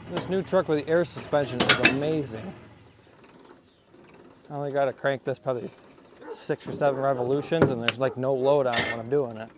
This new truck with the air suspension is amazing. I only got to crank this probably 6 or 7 revolutions, and there's like no load on it when I'm doing it.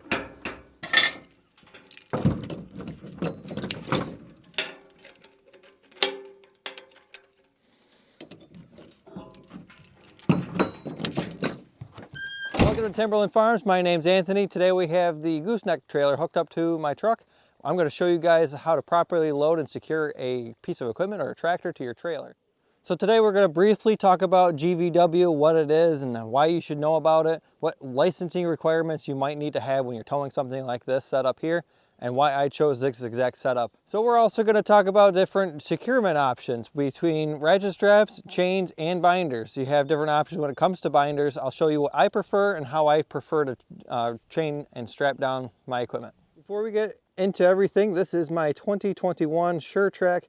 Welcome to Timberland Farms. My name's Anthony. Today we have the gooseneck trailer hooked up to my truck. I'm going to show you guys how to properly load and secure a piece of equipment or a tractor to your trailer. So today we're going to briefly talk about GVW, what it is and why you should know about it, what licensing requirements you might need to have when you're towing something like this set up here, and why I chose this exact setup. So we're also going to talk about different securement options between ratchet straps, chains, and binders. You have different options when it comes to binders. I'll show you what I prefer and how I prefer to chain and strap down my equipment. Before we get into everything, this is my 2021 SureTrack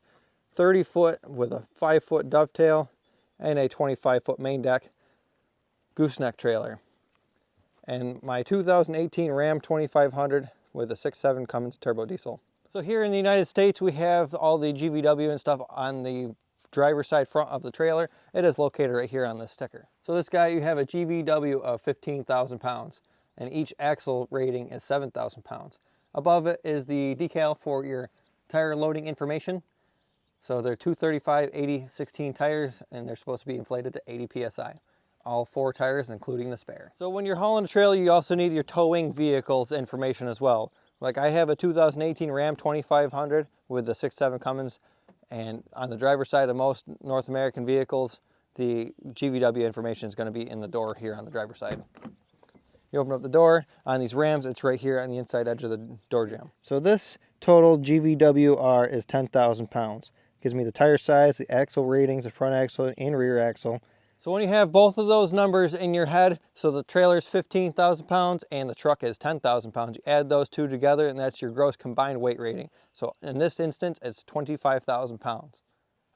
30-foot with a 5-foot dovetail and a 25-foot main deck gooseneck trailer, and my 2018 Ram 2500 with a 6.7 Cummins turbo diesel. So here in the United States, we have all the GVW and stuff on the driver's side front of the trailer. It is located right here on this sticker. So this guy, you have a GVW of 15,000 pounds, and each axle rating is 7,000 pounds. Above it is the decal for your tire loading information. So they're 235, 80, 16 tires, and they're supposed to be inflated to 80 PSI. All 4 tires, including the spare. So when you're hauling a trailer, you also need your towing vehicles information as well. Like I have a 2018 Ram 2500 with the 6.7 Cummins, and on the driver's side of most North American vehicles, the GVW information is going to be in the door here on the driver's side. You open up the door. On these Rams, it's right here on the inside edge of the door jamb. So this total GVWR is 10,000 pounds. Gives me the tire size, the axle ratings, the front axle and rear axle. So when you have both of those numbers in your head, so the trailer is 15,000 pounds and the truck is 10,000 pounds, you add those two together and that's your gross combined weight rating. So in this instance, it's 25,000 pounds.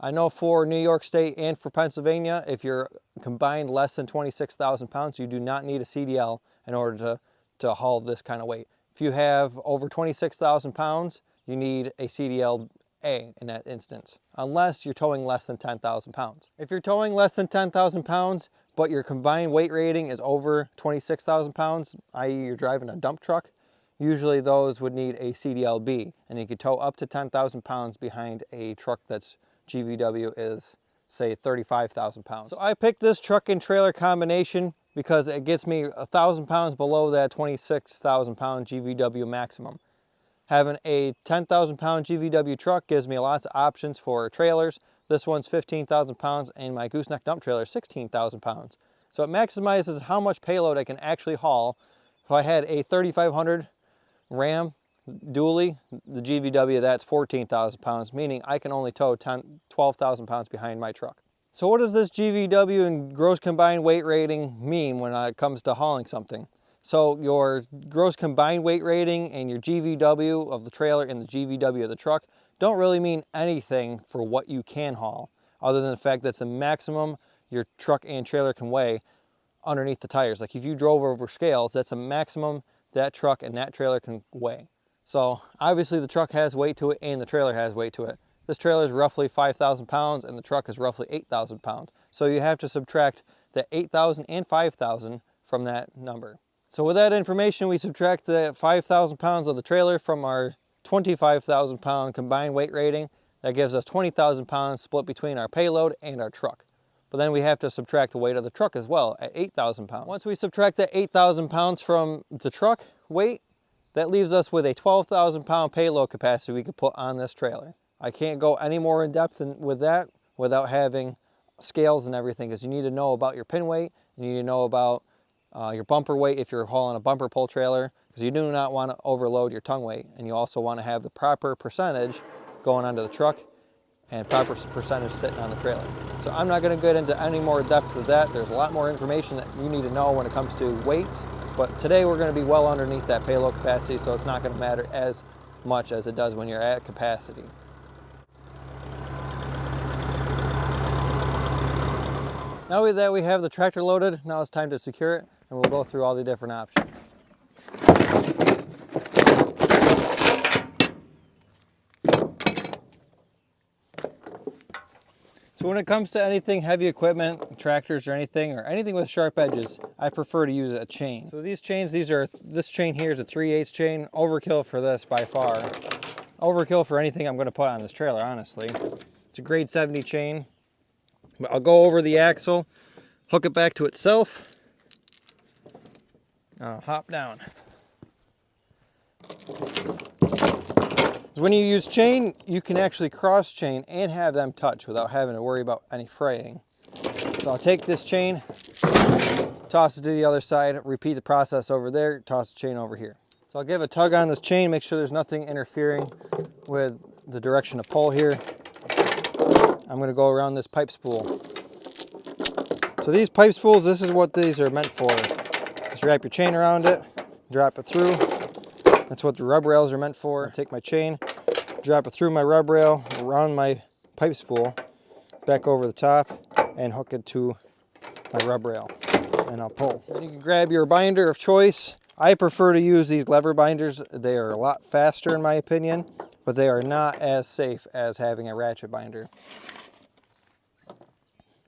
I know for New York State and for Pennsylvania, if you're combined less than 26,000 pounds, you do not need a CDL in order to haul this kind of weight. If you have over 26,000 pounds, you need a CDL A in that instance, unless you're towing less than 10,000 pounds. If you're towing less than 10,000 pounds, but your combined weight rating is over 26,000 pounds, i.e. you're driving a dump truck, usually those would need a CDL B, and you could tow up to 10,000 pounds behind a truck that's GVW is, say, 35,000 pounds. So I picked this truck and trailer combination because it gets me 1,000 pounds below that 26,000 pound GVW maximum. Having a 10,000 pound GVW truck gives me lots of options for trailers. This one's 15,000 pounds and my gooseneck dump trailer is 16,000 pounds. So it maximizes how much payload I can actually haul. If I had a 3,500 Ram dually, the GVW, that's 14,000 pounds, meaning I can only tow 12,000 pounds behind my truck. So what does this GVW and gross combined weight rating mean when it comes to hauling something? So your gross combined weight rating and your GVW of the trailer and the GVW of the truck don't really mean anything for what you can haul, other than the fact that's the maximum your truck and trailer can weigh underneath the tires. Like if you drove over scales, that's a maximum that truck and that trailer can weigh. So obviously the truck has weight to it and the trailer has weight to it. This trailer is roughly 5,000 pounds and the truck is roughly 8,000 pounds. So you have to subtract the 8,000 and 5,000 from that number. So with that information, we subtract the 5,000 pounds of the trailer from our 25,000 pound combined weight rating. That gives us 20,000 pounds split between our payload and our truck. But then we have to subtract the weight of the truck as well at 8,000 pounds. Once we subtract that 8,000 pounds from the truck weight, that leaves us with a 12,000 pound payload capacity we could put on this trailer. I can't go any more in depth with that without having scales and everything, because you need to know about your pin weight, you need to know about your bumper weight if you're hauling a bumper pull trailer, because you do not want to overload your tongue weight, and you also want to have the proper percentage going onto the truck and proper percentage sitting on the trailer. So I'm not going to get into any more depth with that. There's a lot more information that you need to know when it comes to weights, but today we're going to be well underneath that payload capacity, so it's not going to matter as much as it does when you're at capacity. Now that we have the tractor loaded, now it's time to secure it, and we'll go through all the different options. So when it comes to anything heavy equipment, tractors or anything with sharp edges, I prefer to use a chain. So these chains, this chain here is a 3/8 chain. Overkill for this by far. Overkill for anything I'm going to put on this trailer, honestly. It's a grade 70 chain. But I'll go over the axle, hook it back to itself. I'll hop down. When you use chain, you can actually cross chain and have them touch without having to worry about any fraying. So I'll take this chain, toss it to the other side, repeat the process over there, toss the chain over here. So I'll give a tug on this chain, make sure there's nothing interfering with the direction of pull here. I'm going to go around this pipe spool. So these pipe spools, this is what these are meant for. Just wrap your chain around it, drop it through. That's what the rub rails are meant for. I'll take my chain, drop it through my rub rail, around my pipe spool, back over the top, and hook it to my rub rail, and I'll pull. Then you can grab your binder of choice. I prefer to use these lever binders. They are a lot faster in my opinion, but they are not as safe as having a ratchet binder.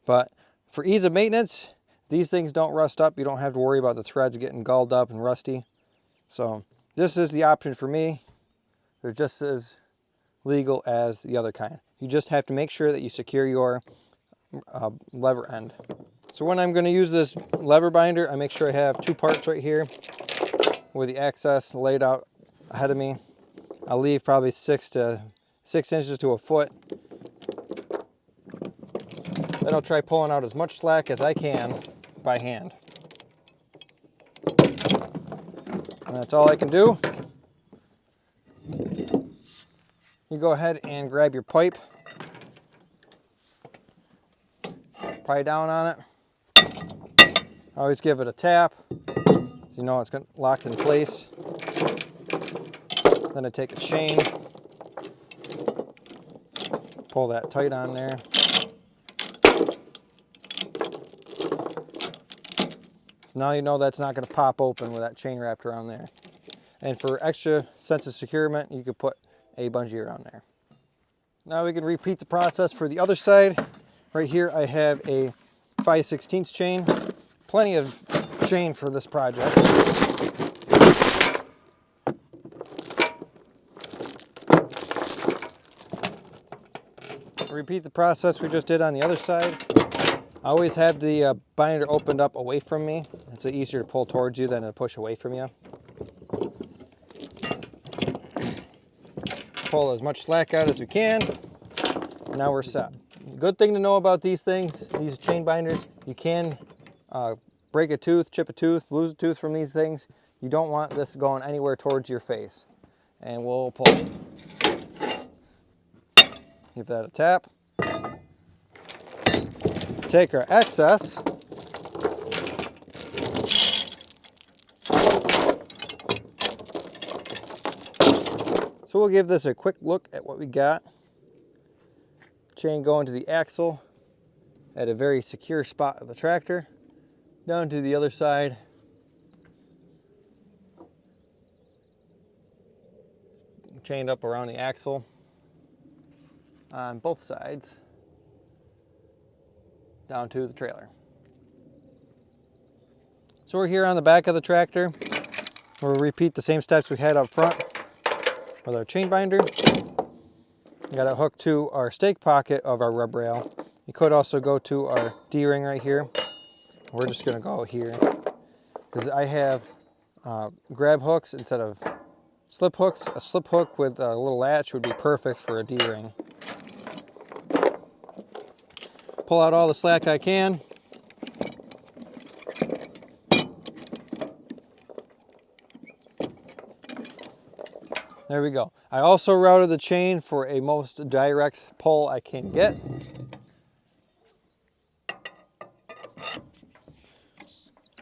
But for ease of maintenance, these things don't rust up. You don't have to worry about the threads getting galled up and rusty. So this is the option for me. They're just as legal as the other kind. You just have to make sure that you secure your lever end. So when I'm going to use this lever binder, I make sure I have two parts right here with the access laid out ahead of me. I'll leave probably 6 inches to a foot. Then I'll try pulling out as much slack as I can by hand. And that's all I can do. You go ahead and grab your pipe, pry down on it. Always give it a tap, so you know it's locked in place. Then I take a chain, pull that tight on there. So now you know that's not going to pop open with that chain wrapped around there. And for extra sense of securement, you could put a bungee around there. Now we can repeat the process for the other side. Right here I have a 5/16 chain. Plenty of chain for this project. Repeat the process we just did on the other side. I always have the binder opened up away from me. It's easier to pull towards you than to push away from you. Pull as much slack out as we can. Now we're set. Good thing to know about these things, these chain binders, you can break a tooth, chip a tooth, lose a tooth from these things. You don't want this going anywhere towards your face. And we'll pull. Give that a tap. Take our excess. So we'll give this a quick look at what we got. Chain going to the axle at a very secure spot of the tractor. Down to the other side. Chained up around the axle on both sides. Down to the trailer. So we're here on the back of the tractor. We'll repeat the same steps we had up front with our chain binder. We got it hooked to our stake pocket of our rub rail. You could also go to our D-ring right here. We're just going to go here because I have grab hooks instead of slip hooks. A slip hook with a little latch would be perfect for a D-ring. Pull out all the slack I can. There we go. I also routed the chain for a most direct pull I can get.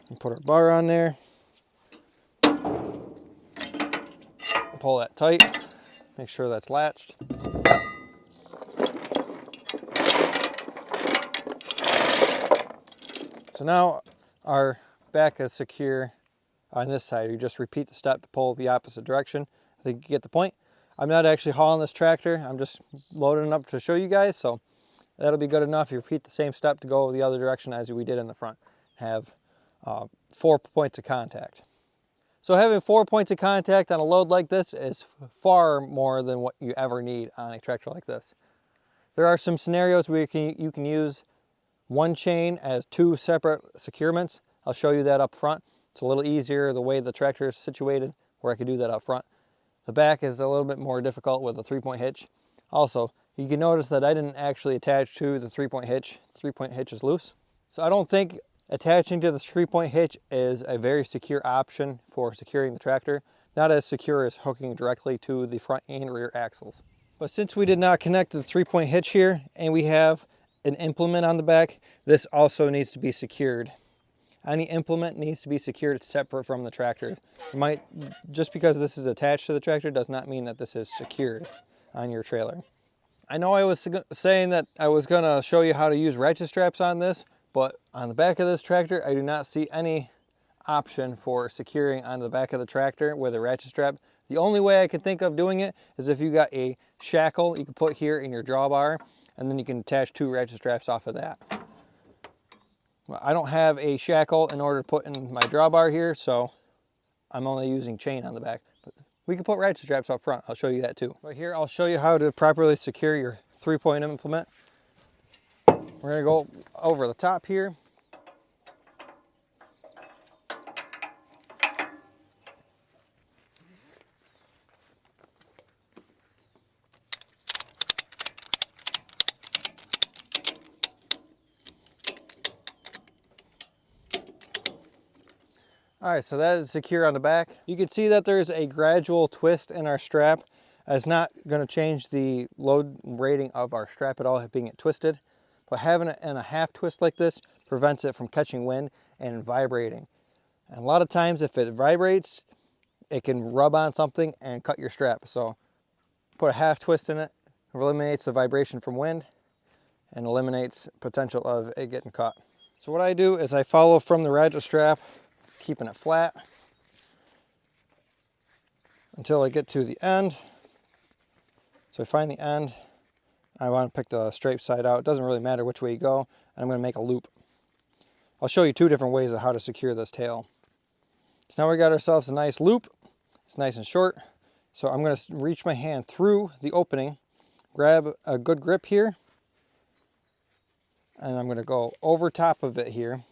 And put our bar on there. Pull that tight. Make sure that's latched. So now our back is secure on this side. You just repeat the step to pull the opposite direction. I think you get the point. I'm not actually hauling this tractor. I'm just loading it up to show you guys. So That'll be good enough. You repeat the same step to go the other direction as we did in the front. Have 4 points of contact. So having 4 points of contact on a load like this is far more than what you ever need on a tractor like this. There are some scenarios where you can use one chain as 2 separate securements. I'll show you that up front. It's a little easier the way the tractor is situated, where I can do that up front. The back is a little bit more difficult with a 3-point hitch. Also, you can notice that I didn't actually attach to the 3-point hitch. The 3-point hitch is loose. So I don't think attaching to the 3-point hitch is a very secure option for securing the tractor. Not as secure as hooking directly to the front and rear axles. But since we did not connect the 3-point hitch here, and we have an implement on the back, this also needs to be secured. Any implement needs to be secured separate from the tractor. Just because this is attached to the tractor does not mean that this is secured on your trailer. I know I was saying that I was going to show you how to use ratchet straps on this, but on the back of this tractor, I do not see any option for securing on the back of the tractor with a ratchet strap. The only way I can think of doing it is if you got a shackle you can put here in your drawbar, and then you can attach 2 ratchet straps off of that. I don't have a shackle in order to put in my drawbar here, so I'm only using chain on the back. But we can put ratchet straps up front. I'll show you that too. Right here, I'll show you how to properly secure your 3-point implement. We're going to go over the top here. All right, so that is secure on the back. You can see that there's a gradual twist in our strap. It's not going to change the load rating of our strap at all, being it twisted. But having it in a half twist like this prevents it from catching wind and vibrating. And a lot of times if it vibrates, it can rub on something and cut your strap. So put a half twist in it, eliminates the vibration from wind and eliminates potential of it getting caught. So what I do is I follow from the ratchet strap, keeping it flat until I get to the end. So I find the end. I want to pick the straight side out. It doesn't really matter which way you go. And I'm going to make a loop. I'll show you 2 different ways of how to secure this tail. So now we got ourselves a nice loop. It's nice and short. So I'm going to reach my hand through the opening, grab a good grip here, and I'm going to go over top of it here.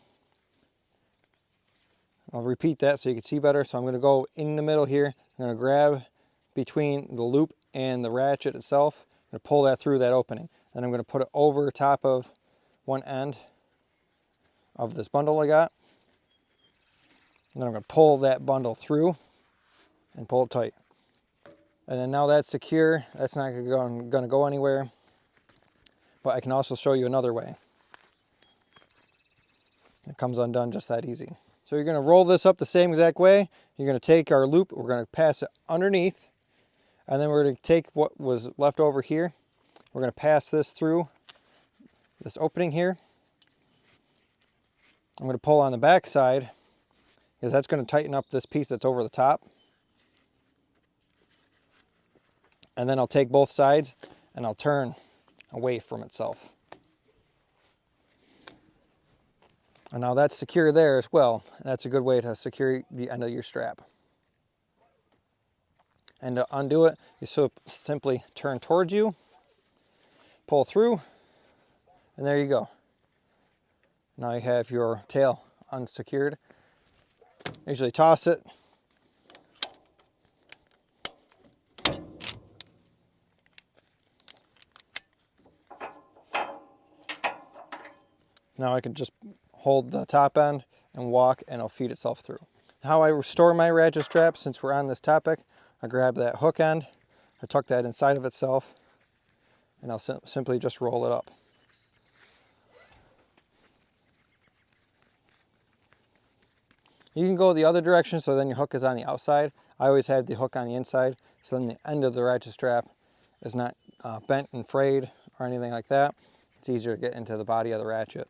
I'll repeat that so you can see better. So I'm going to go in the middle here. I'm going to grab between the loop and the ratchet itself. I'm going to pull that through that opening. Then I'm going to put it over top of one end of this bundle I got. And then I'm going to pull that bundle through and pull it tight. And then now that's secure. That's not going to go anywhere. But I can also show you another way. It comes undone just that easy. So you're going to roll this up the same exact way. You're going to take our loop, we're going to pass it underneath, and then we're going to take what was left over here. We're going to pass this through this opening here. I'm going to pull on the back side because that's going to tighten up this piece that's over the top. And then I'll take both sides and I'll turn away from itself. And now that's secure there as well. That's a good way to secure the end of your strap. And to undo it, you simply turn towards you, pull through, and there you go. Now you have your tail unsecured. Usually toss it. Now I can just hold the top end and walk and it'll feed itself through. How I restore my ratchet strap, since we're on this topic, I grab that hook end, I tuck that inside of itself, and I'll simply just roll it up. You can go the other direction, so then your hook is on the outside. I always have the hook on the inside, so then the end of the ratchet strap is not bent and frayed or anything like that. It's easier to get into the body of the ratchet.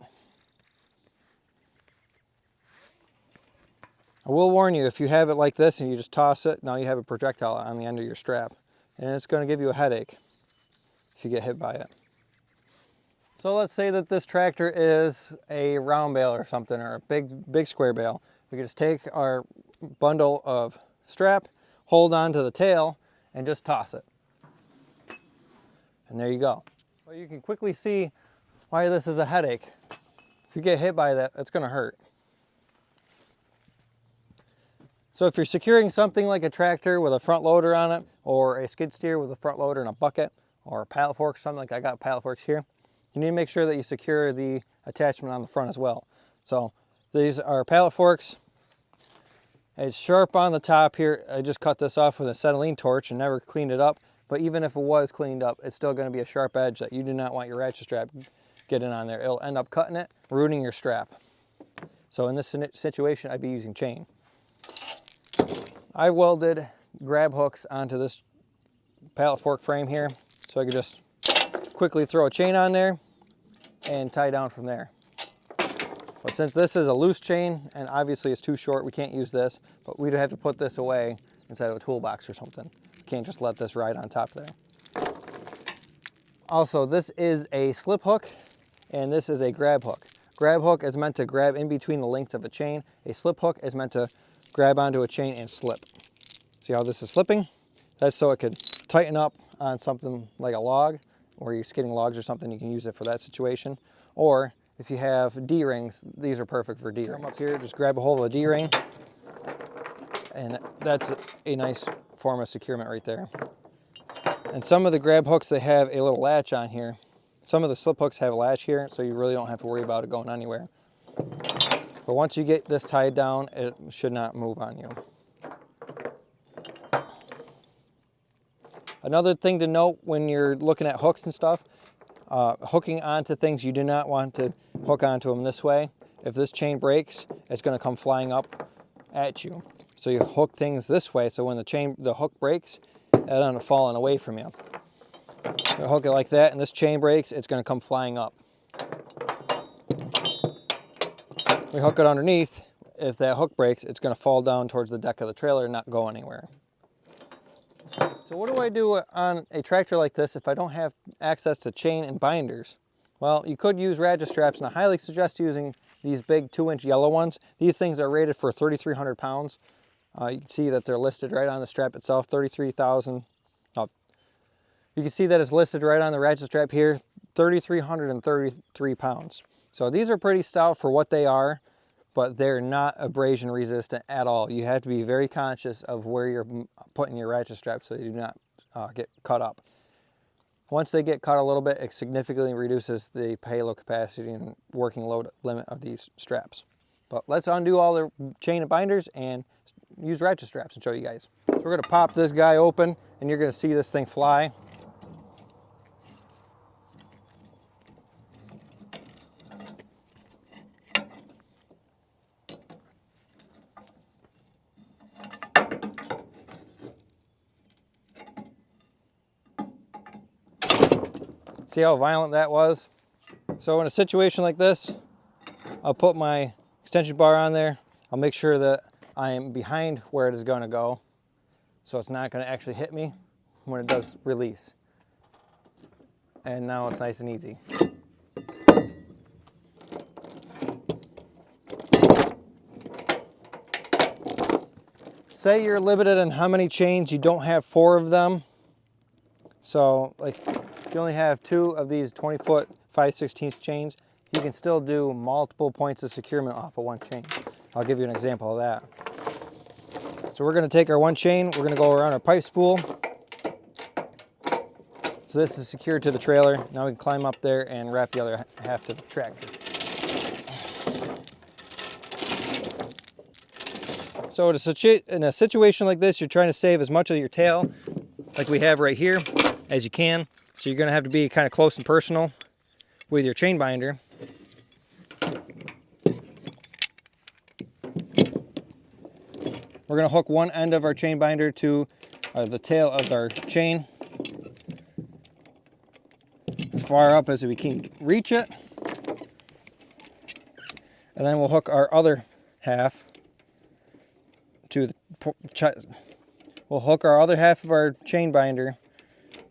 I will warn you, if you have it like this and you just toss it, now you have a projectile on the end of your strap. And it's going to give you a headache if you get hit by it. So let's say that this tractor is a round bale or something, or a big square bale. We can just take our bundle of strap, hold on to the tail, and just toss it. And there you go. Well, you can quickly see why this is a headache. If you get hit by that, it's going to hurt. So if you're securing something like a tractor with a front loader on it, or a skid steer with a front loader and a bucket, or a pallet fork, something like I got pallet forks here, you need to make sure that you secure the attachment on the front as well. So these are pallet forks. It's sharp on the top here. I just cut this off with a acetylene torch and never cleaned it up. But even if it was cleaned up, it's still going to be a sharp edge that you do not want your ratchet strap getting on there. It'll end up cutting it, ruining your strap. So in this situation, I'd be using chain. I welded grab hooks onto this pallet fork frame here, so I could just quickly throw a chain on there and tie down from there. But since this is a loose chain and obviously it's too short, we can't use this, but we'd have to put this away inside of a toolbox or something. You can't just let this ride on top there. Also, this is a slip hook and this is a grab hook. Grab hook is meant to grab in between the links of a chain. A slip hook is meant to grab onto a chain and slip. See how this is slipping? That's so it could tighten up on something like a log, or you're skidding logs or something, you can use it for that situation. Or if you have D-rings, these are perfect for D-rings. Up here, just grab a hold of a D-ring, and that's a nice form of securement right there. And some of the grab hooks, they have a little latch on here. Some of the slip hooks have a latch here, so you really don't have to worry about it going anywhere. But once you get this tied down, it should not move on you. Another thing to note when you're looking at hooks and stuff, hooking onto things, you do not want to hook onto them this way. If this chain breaks, it's going to come flying up at you. So you hook things this way, so when the hook breaks, it's going to fall away from you. You hook it like that, and this chain breaks, it's going to come flying up. We hook it underneath. If that hook breaks, it's going to fall down towards the deck of the trailer and not go anywhere. So what do I do on a tractor like this if I don't have access to chain and binders? Well, you could use ratchet straps, and I highly suggest using these big 2-inch yellow ones. These things are rated for 3,300 pounds. You can see that they're listed right on the strap itself, 33,000. You can see that it's listed right on the ratchet strap here, 3,333 pounds. So these are pretty stout for what they are, but they're not abrasion resistant at all. You have to be very conscious of where you're putting your ratchet straps so you do not get cut up. Once they get cut a little bit, it significantly reduces the payload capacity and working load limit of these straps. But let's undo all the chain and binders and use ratchet straps and show you guys. So we're gonna pop this guy open and you're gonna see this thing fly. See how violent that was? So in a situation like this, I'll put my extension bar on there. I'll make sure that I am behind where it is going to go, so it's not going to actually hit me when it does release. And now it's nice and easy. Say you're limited on how many chains, you don't have 4 of them. So like if you only have 2 of these 20-foot 5/16 chains, you can still do multiple points of securement off of one chain. I'll give you an example of that. So we're going to take our one chain, we're going to go around our pipe spool. So this is secured to the trailer. Now we can climb up there and wrap the other half to the tractor. So in a situation like this, you're trying to save as much of your tail, like we have right here, as you can. So you're going to have to be kind of close and personal with your chain binder. We're going to hook one end of our chain binder to the tail of our chain as far up as we can reach it. And then we'll hook our other half to we'll hook our other half of our chain binder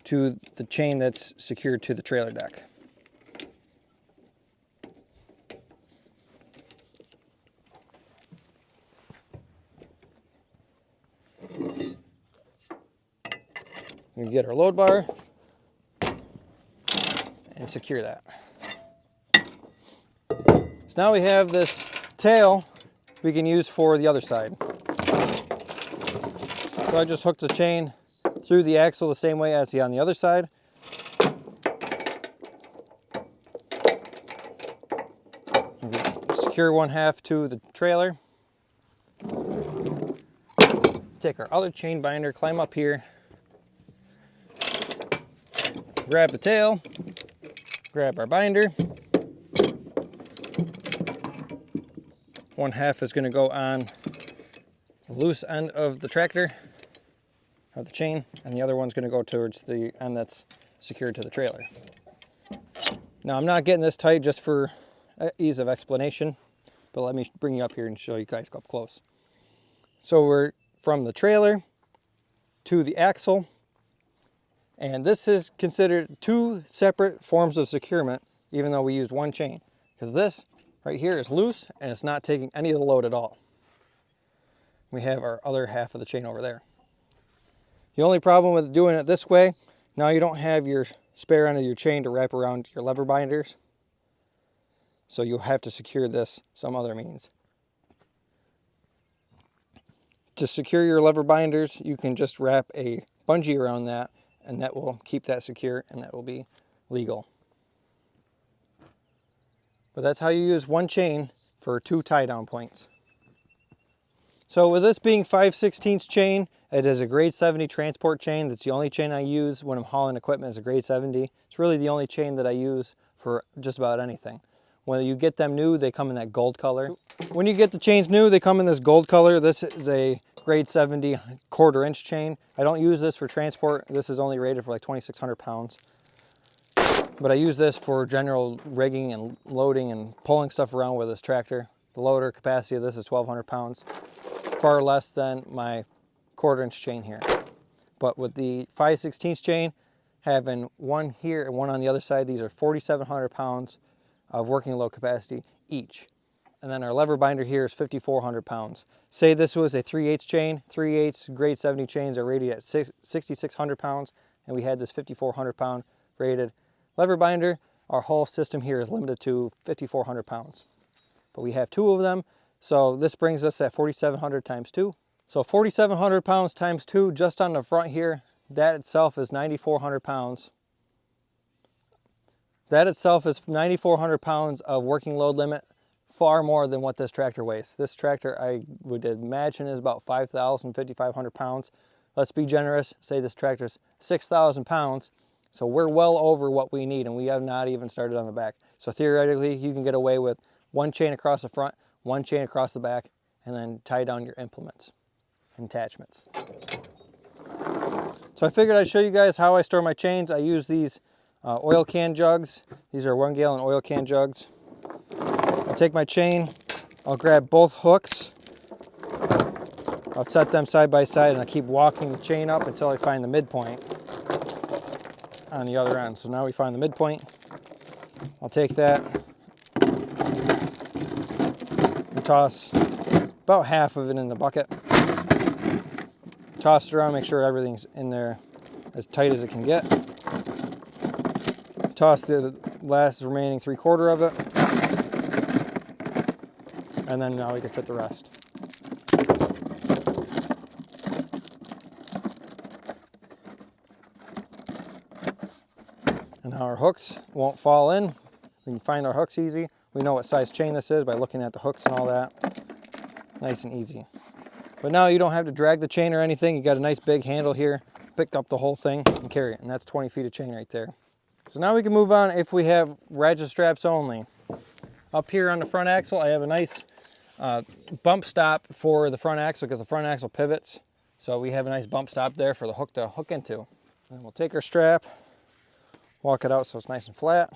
to the chain that's secured to the trailer deck. We get our load bar and secure that. So now we have this tail we can use for the other side. So I just hooked the chain through the axle the same way as on the other side. Secure one half to the trailer. Take our other chain binder, climb up here, grab the tail, grab our binder. One half is going to go on the loose end of the tractor, of the chain, and the other one's going to go towards the end that's secured to the trailer. Now I'm not getting this tight just for ease of explanation, but let me bring you up here and show you guys up close. So we're from the trailer to the axle, and this is considered two separate forms of securement, even though we used one chain, because this right here is loose and it's not taking any of the load at all. We have our other half of the chain over there. The only problem with doing it this way, now you don't have your spare end of your chain to wrap around your lever binders, so you'll have to secure this some other means. To secure your lever binders, you can just wrap a bungee around that, and that will keep that secure, and that will be legal. But that's how you use one chain for two tie-down points. So with this being 5/16 chain, it is a grade 70 transport chain. That's the only chain I use when I'm hauling equipment, is a grade 70. It's really the only chain that I use for just about anything. When you get them new, they come in that gold color. When you get the chains new, they come in this gold color. This is a grade 70 1/4" chain. I don't use this for transport. This is only rated for like 2,600 pounds. But I use this for general rigging and loading and pulling stuff around with this tractor. The loader capacity of this is 1,200 pounds, far less than my 1/4" chain here. But with the 5/16 chain, having one here and one on the other side, these are 4,700 pounds of working load capacity each. And then our lever binder here is 5,400 pounds. Say this was a 3/8 chain. 3/8 grade 70 chains are rated at 6,600 pounds, and we had this 5,400 pound rated lever binder. Our whole system here is limited to 5,400 pounds. But we have two of them, so this brings us at 4,700 times 2. So 4,700 pounds times 2 just on the front here, that itself is 9,400 pounds. That itself is 9,400 pounds of working load limit, far more than what this tractor weighs. This tractor, I would imagine, is about 5,000, 5,500 pounds. Let's be generous, say this tractor's 6,000 pounds. So we're well over what we need, and we have not even started on the back. So theoretically, you can get away with one chain across the front, one chain across the back, and then tie down your implements and attachments. So I figured I'd show you guys how I store my chains. I use these oil can jugs. These are 1 gallon oil can jugs. I'll take my chain, I'll grab both hooks, I'll set them side by side, and I'll keep walking the chain up until I find the midpoint on the other end. So now we find the midpoint. I'll take that and toss about half of it in the bucket. Toss it around, make sure everything's in there as tight as it can get. Toss the last remaining 3/4 of it. And then now we can fit the rest. And now our hooks won't fall in. We can find our hooks easy. We know what size chain this is by looking at the hooks and all that. Nice and easy. But now you don't have to drag the chain or anything. You got a nice big handle here. Pick up the whole thing and carry it. And that's 20 feet of chain right there. So now we can move on if we have ratchet straps only. Up here on the front axle, I have a nice bump stop for the front axle because the front axle pivots. So we have a nice bump stop there for the hook to hook into. And we'll take our strap, walk it out so it's nice and flat.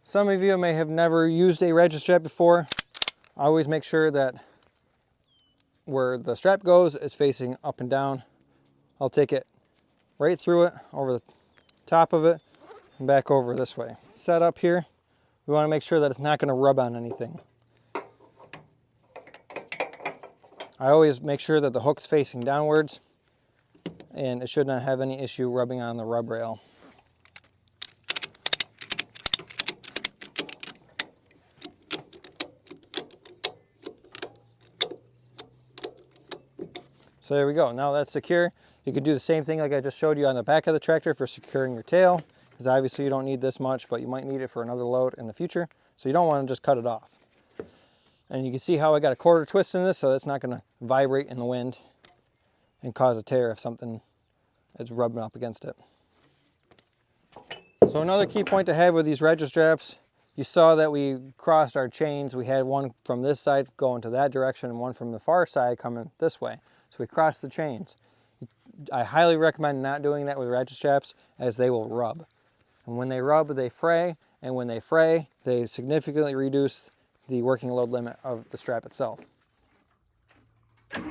Some of you may have never used a ratchet strap before. I always make sure that where the strap goes is facing up and down. I'll take it right through it, over the top of it, and back over this way. Set up here, we want to make sure that it's not going to rub on anything. I always make sure that the hook's facing downwards and it should not have any issue rubbing on the rub rail. So there we go. Now that's secure. You could do the same thing like I just showed you on the back of the tractor for securing your tail, because obviously you don't need this much, but you might need it for another load in the future. So you don't want to just cut it off. And you can see how I got a quarter twist in this, so that's not going to vibrate in the wind and cause a tear if something is rubbing up against it. So another key point to have with these ratchet straps, you saw that we crossed our chains. We had one from this side going to that direction and one from the far side coming this way. So we crossed the chains. I highly recommend not doing that with ratchet straps, as they will rub. And when they rub, they fray, and when they fray, they significantly reduce the working load limit of the strap itself. So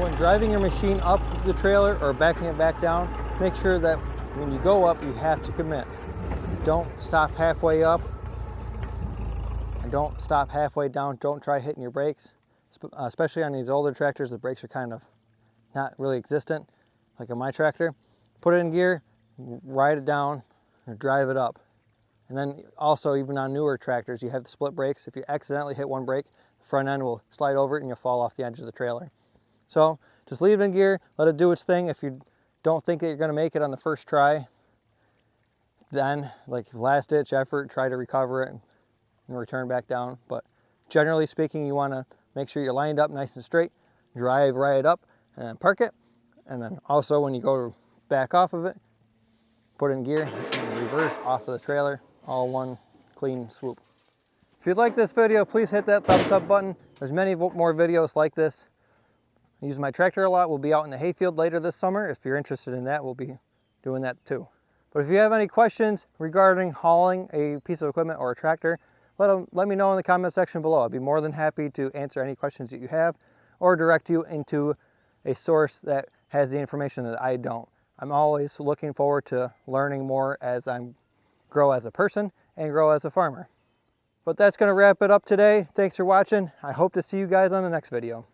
when driving your machine up the trailer or backing it back down, make sure that when you go up, you have to commit. Don't stop halfway up, and don't stop halfway down. Don't try hitting your brakes. Especially on these older tractors, the brakes are kind of not really existent, like on my tractor. Put it in gear, ride it down, or drive it up. And then also, even on newer tractors, you have the split brakes. If you accidentally hit one brake, the front end will slide over it and you'll fall off the edge of the trailer. So just leave it in gear, let it do its thing. If you don't think that you're going to make it on the first try, then, like last ditch effort, try to recover it and return back down. But generally speaking, you want to make sure you're lined up nice and straight, drive right up and then park it. And then also when you go to back off of it, put it in gear and reverse off of the trailer, all one clean swoop. If you like this video, please hit that thumbs up button. There's many more videos like this. I use my tractor a lot. We'll be out in the hayfield later this summer. If you're interested in that, we'll be doing that too. But if you have any questions regarding hauling a piece of equipment or a tractor, let me know in the comment section below. I'd be more than happy to answer any questions that you have or direct you into a source that has the information that I don't. I'm always looking forward to learning more as I grow as a person and grow as a farmer. But that's going to wrap it up today. Thanks for watching. I hope to see you guys on the next video.